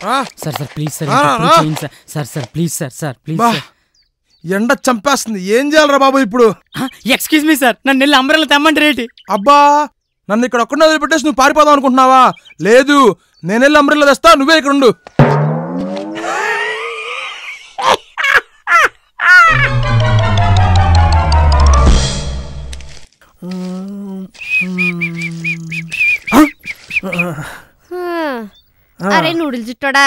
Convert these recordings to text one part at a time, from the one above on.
Sir sir please sir sir sir please sir sir please ఎండ చంపేస్తుంది, ఏం చేయాలరా బాబు ఇప్పుడు? ఎక్స్క్యూజ్ మీ సార్, నన్ను వెళ్ళి అంబ్రెల్లా తెమ్మంటే రేటి. అబ్బా, నన్ను ఇక్కడ ఒక్కడే వదిలిపెట్టేసి నువ్వు పారిపోదాం అనుకుంటున్నావా? లేదు, నేను వెళ్ళి అంబ్రెల్లా తెస్తా, నువ్వే ఇక్కడ ఉండు. అరే నూడిల్స్ చుట్టాడా,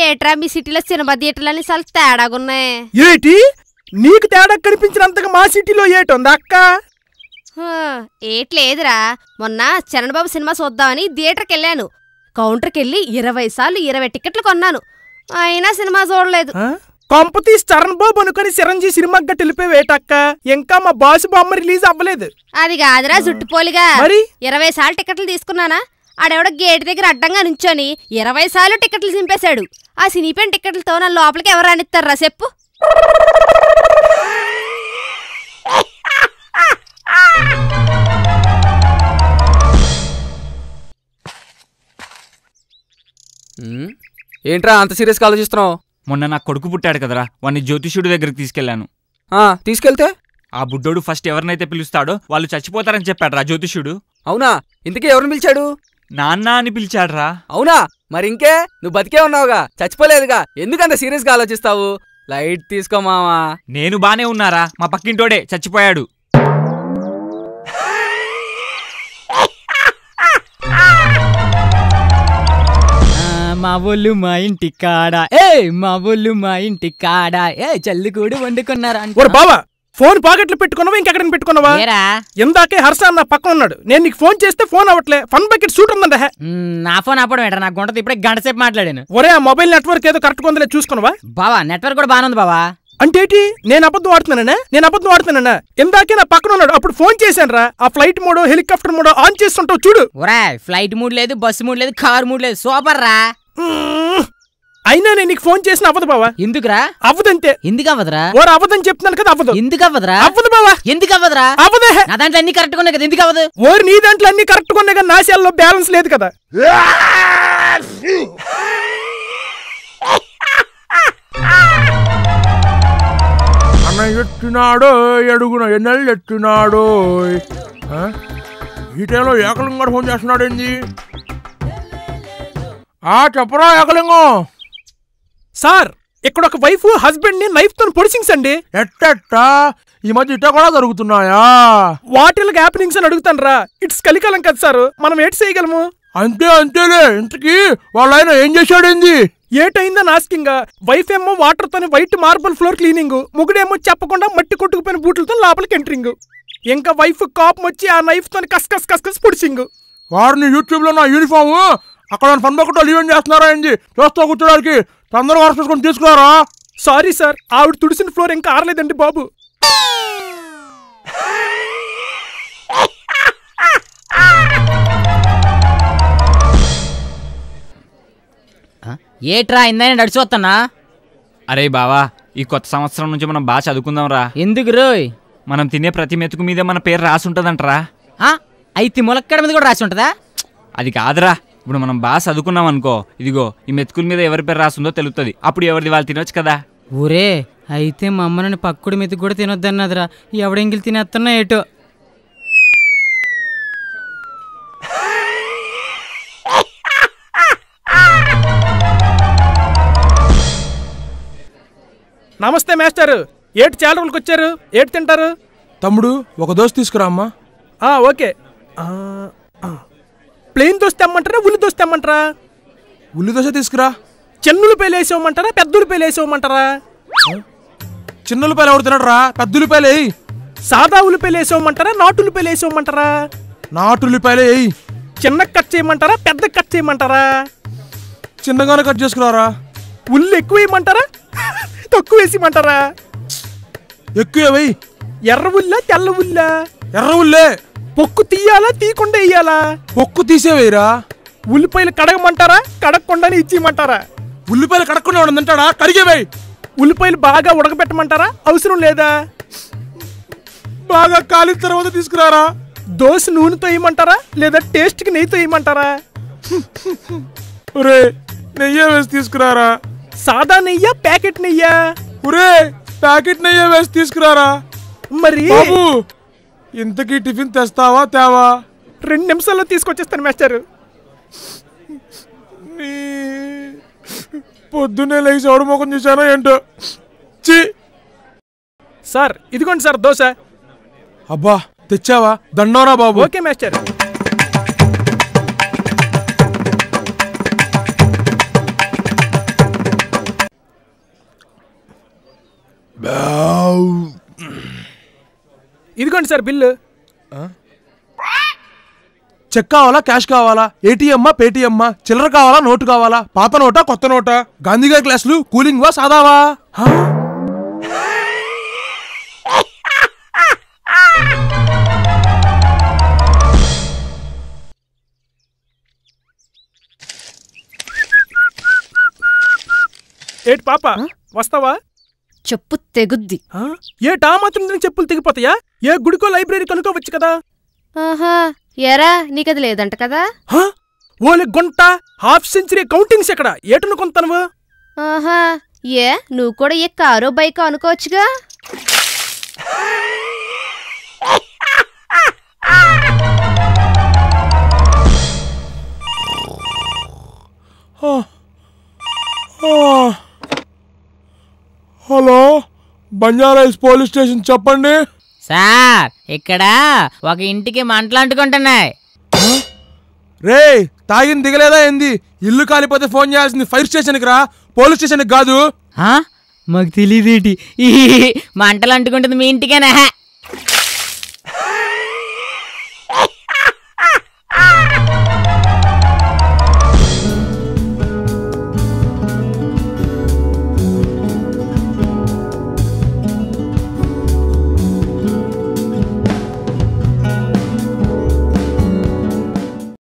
ఏట్రా మీ సిటీలో సినిమా థియేటర్లని చాలా తేడాగున్నాయి. ఏటి నీకు తేడా కనిపించినంతగా మా సిటీలో ఏటుంది అక్క? ఏట్లేదురా, మొన్న చరణ్ బాబు సినిమా చూద్దామని థియేటర్కి వెళ్ళాను. కౌంటర్కి వెళ్ళి 20 సార్లు 20 టికెట్లు కొన్నాను, అయినా సినిమా చూడలేదు. కొంపతీసి చరణ్ బాబు అనుకుని చిరంజీవి సినిమాకి గట్టి వెళ్ళిపోయేటక్క, ఇంకా మా బాసు బొమ్మ రిలీజ్ అవ్వలేదు. అది కాదురా జుట్టుపోలిగా, 20 సార్లు టికెట్లు తీసుకున్నానా, ఆడెవడో గేట్ దగ్గర అడ్డంగా నుంచొని 20 సార్లు టికెట్లు చింపేశాడు. ఆ సినీపెన్ టికెట్లతో నా లోపలికి ఎవరు రానిస్తారా చెప్పు? ఏంట్రా అంత సీరియస్గా ఆలోచిస్తున్నావు? మొన్న నా కొడుకు పుట్టాడు కదరా, వాడిని జ్యోతిష్యుడి దగ్గరికి తీసుకెళ్లాను. తీసుకెళ్తే ఆ బుడ్డోడు ఫస్ట్ ఎవరినైతే పిలుస్తాడో వాళ్ళు చచ్చిపోతారని చెప్పాడురా జ్యోతిష్యుడు. అవునా? ఇంతకీ ఎవరిని పిలిచాడు? నాన్న అని పిలిచాడురా. అవునా? మరి ఇంకే, నువ్వు బతికే ఉన్నావుగా, చచ్చిపోలేదుగా, ఎందుకంత సీరియస్గా ఆలోచిస్తావు? లైట్ తీసుకో మావా. నేను బానే ఉన్నారా, మా పక్కింటోడే చచ్చిపోయాడు. మా ఊళ్ళు మా ఇంటి కాడ, మా ఊళ్ళు మా ఇంటి కాడ, చల్లికూడు వండుకున్నారా? బావా, ఫోన్ పాకెట్లు పెట్టుకున్నావా ఇంకెక్కడ పెట్టుకున్నావా? ఇందాకే హర్ష నా పక్కన ఉన్నాడు, నేను నీకు ఫోన్ చేస్తే ఫోన్ అవ్వట్లే. ఫన్ బకెట్ సూట్ ఉందంట. నా ఫోన్ అప్పడం ఏంటా? నా గుంటతో ఇప్పుడే గంట సేపు మాట్లాడాను. ఒరే, ఆ మొబైల్ నెట్వర్క్ ఏదో కరెక్ట్ ఉందిలే చూసుకున్నావా? బావా నెట్వర్క్ కూడా బానే ఉంది బావా. అంటే నేను అబద్ధం ఆడుతున్నానా? ఇందాకే నా పక్కన ఉన్నాడు, అప్పుడు ఫోన్ చేశాను రా. ఆ ఫ్లైట్ మోడో హెలికాప్టర్ మోడో ఆన్ చేస్తుంటావు చూడు. ఒరే, ఫ్లైట్ మూడ్ లేదు, బస్సు మూడ్ లేదు, కార్ మూడ్ లేదు, సూపర్ రా. అయినా నేను నీకు ఫోన్ చేసిన అవ్వదు బావా. ఎందుకురా? అవ్వదంతే. ఎందుకు అవ్వదురా? ఓరు అవ్వదని చెప్తున్నాను కదా, అవ్వదు. ఎందుకు అవ్వదురా? అవ్వదు బావా. ఎందుకు అవ్వదురా? అవ్వదే. నా దాంట్లో అన్ని కరెక్ట్ ఉన్నాయి కదా, ఎందుకు అవ్వదు? ఓరు నీ దాంట్లో అన్ని కరెక్ట్ ఉన్నాయి కదా, నా సెల్లో బ్యాలెన్స్ లేదు కదా. అన్న ఎట్టినాడో అడుగున ఎన్నెళ్ళు ఎట్టినాడో. ఈ టైంలో ఏకలింగం కూడా ఫోన్ చేస్తున్నాడు ఏంది? చెప్పరా ఏకలింగం. సార్, ఇక్కడ ఒక వైఫ్ హస్బెండ్ ని నైఫ్ తో పొడిసింగ్సండి. ఎట్టా ఈ మధ్య ఇట్టా కూడా జరుగుతున్నాయా? వాటిల్కి హ్యాపెనింగ్స్ అని అడుగుతాను రా. ఇట్స్ కలికాలం కదా సార్, మనం ఏటి చేయగలము? అంతేలే. ఇంతకీ వాళ్ళ ఆయన ఏం చేశాడేంది? ఏటైందని ఆస్కింగ్. వైఫ్ ఏమో వాటర్ తోని వైట్ మార్బుల్ ఫ్లోర్ క్లీనింగ్, ముగుడేమో చెప్పకుండా మట్టి కొట్టుకుపోయిన బూట్లతో లోపలికి ఎంట్రింగ్. ఇంకా వైఫ్ కాపం వచ్చి ఆ నైఫ్ తోని కస్ పొడిసింగ్. వారిని యూట్యూబ్ లో నా యూనిఫామ్ అక్కడ ఫన్ బకెట్లో లీవెన్ చేస్తున్నారా ఏంది? చూస్తూ కూర్చోడానికి తొందరగా వర్క్ చేసుకొని తీసుకురారా. సారీ సార్, ఆవిడ తుడిసిన ఫ్లోర్ ఇంకా ఆరలేదండి బాబు. ఏట్రా ఇందని నడిచిపోతానా? అరే బావా, ఈ కొత్త సంవత్సరం నుంచి మనం బాగా చదువుకుందాం రా. ఎందుకు రోయ్? మనం తినే ప్రతి మెతుకు మీద మన పేరు రాసి ఉంటదంటరా. అయితే ములక్కడ మీద కూడా రాసి ఉంటదా? అది కాదురా, ఇప్పుడు మనం బాగా చదువుకున్నాం అనుకో, ఇదిగో ఈ మెతుకుల మీద ఎవరి పేరు రాస్తుందో తెలుస్తుంది, అప్పుడు ఎవరిది వాళ్ళు తినొచ్చు కదా. ఊరే, అయితే మా అమ్మని పక్కుడు మెతుకు కూడా తినొద్దన్నదిరా. ఎవడెంగిలి తినేస్తున్నా ఏటో. నమస్తే మాస్టర్, ఏటి చాలా రోజులకి వచ్చారు, ఏటి తింటారు? తమ్ముడు ఒక దోశ తీసుకురా అమ్మా. ఓకే. ప్లెయిన్ దోశ తెమ్మంటారా, ఉల్లి దోశ తెమ్మంటారా? ఉల్లి దోశ తీసుకురా. చిన్నులపాయలు వేసేవమంటారా, పెద్దులపాయలు వేసేవమంటారా? చిన్నులపాయలు ఎవరు తినడరా, పెద్దులపాయలు వేయి. సాదా ఉల్లిపాయలు వేసేవమంటారా, నాటుల్లిపాయలు వేసేవమంటారా? నాటుల్లిపాయలు వేయి. చిన్న కట్ చేయమంటారా, పెద్ద కట్ చేయమంటారా? చిన్నగానే కట్ చేసుకురారా. ఉల్లి ఎక్కువ వేయమంటారా, తక్కువ వేసిమంటారా? ఎక్కువ వేయి. ఎర్ర ఉల్లా తెల్ల ఉల్లా? ఎర్ర ఉల్లే. పొక్కు తీయాలా తీయకుండా వేయాలా? పొక్కు తీసేవేయరా. ఉల్లిపాయలు కడగమంటారా, కడగకుండానే ఇచ్చేయమంటారా? ఉల్లిపాయలు కడగకుండా తింటాడా, కడిగేవేయి. ఉల్లిపాయలు బాగా ఉడకబెట్టమంటారా, అవసరం లేదా? బాగా కాలిన తర్వాత తీసుకురారా. దోశ నూనెతో వేయమంటారా, లేదా టేస్ట్కి నెయ్యితో వేయమంటారా? రే, నెయ్యి వేసి తీసుకురారా. సాదా నెయ్యా ప్యాకెట్ నెయ్యా? ఒరే ప్యాకెట్ నెయ్యి వేసి తీసుకురారా. మరి బాబు ఇంతకీ టిఫిన్ తెస్తావా తేవా? 2 నిమిషాల్లో తీసుకొచ్చేస్తాను మాస్టర్. పొద్దున్నే లేచి ఎవడు ముఖం చూసానో ఏంటో. చి సార్ ఇదిగోండి సార్ దోశ. అబ్బా తెచ్చావా? దండోరా బాబు. Okay master. ఇదిగోండి సార్ బిల్లు. చెక్ కావాలా క్యాష్ కావాలా? ఏటీఎమ్మా పేటీఎమ్మా? చిల్లర కావాలా నోటు కావాలా? పాత నోటా కొత్త నోటా? గాంధీగారి క్లాసులు కూలింగ్ వా సాదావా? ఏటి పాప వస్తావా? చెప్పు తెగుద్ది. ఏటా మాత్రం చెప్పులు తెగిపోతాయా? ఏ గుడికో లైబ్రరీ కనుకోవచ్చు కదా. ఆహా ఎరా నీకది లేదంట కదా. ఓలే గుంట హాఫ్ సెంచరీ కౌంటింగ్స్ ఎక్కడ ఏటను కొంతనువు. ఆహా ఏ నువ్వు కూడా ఏ కారో బైకో అనుకోవచ్చుగా. హలో బంజారాహిల్స్ పోలీస్ స్టేషన్ చెప్పండి. సార్ ఇక్కడ ఒక ఇంటికి మంటలు అంటుకుంటున్నాయి. రే తాగిన దిగలేదా ఏంది? ఇల్లు కాలిపోతే ఫోన్ చేయాల్సింది ఫైర్ స్టేషన్కి రా, పోలీస్ స్టేషన్కి కాదు. మాకు తెలియదేటి మంటలు అంటుకుంటుంది మీ ఇంటికేనా?